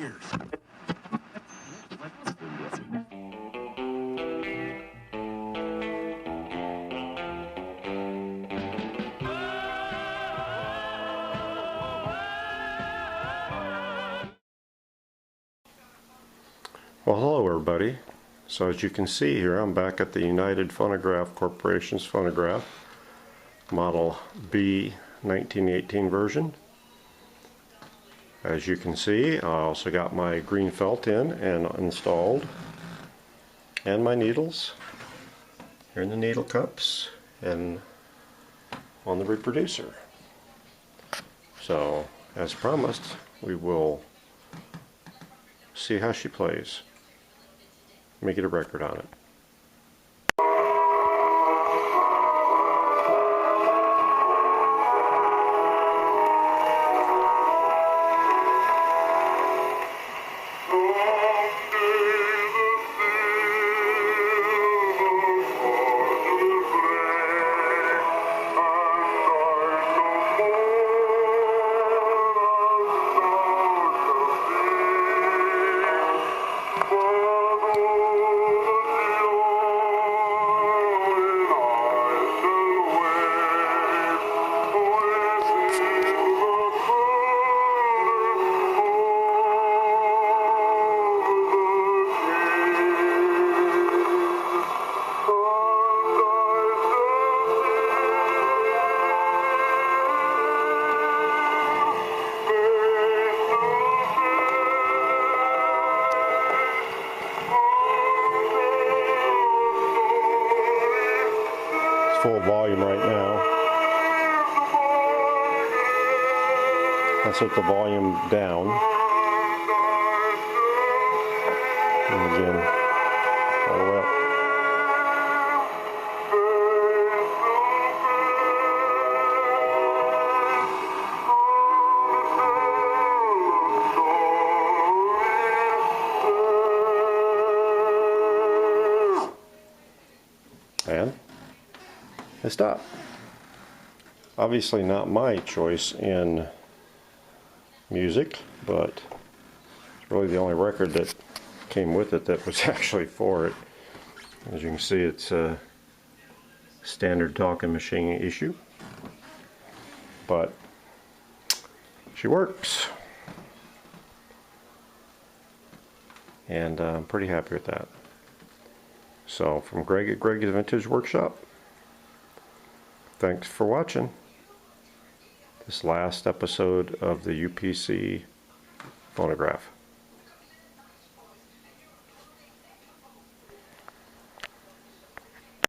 Well, hello everybody. So as you can see here, I'm back at the United Phonograph Corporation's phonograph, model B 1918 version. As you can see, I also got my green felt in and installed, and my needles here in the needle cups and on the reproducer. So, as promised, we will see how she plays. Let me get a record on it. Full volume right now. That's with the volume down. And again, all the way up. And I stop. Obviously not my choice in music, but it's really the only record that came with it that was actually for it. As you can see, it's a standard talking machine issue, but she works, and I'm pretty happy with that. So, from Gregg at Gregg's Vintage Workshop, thanks for watching this last episode of the UPC Phonograph.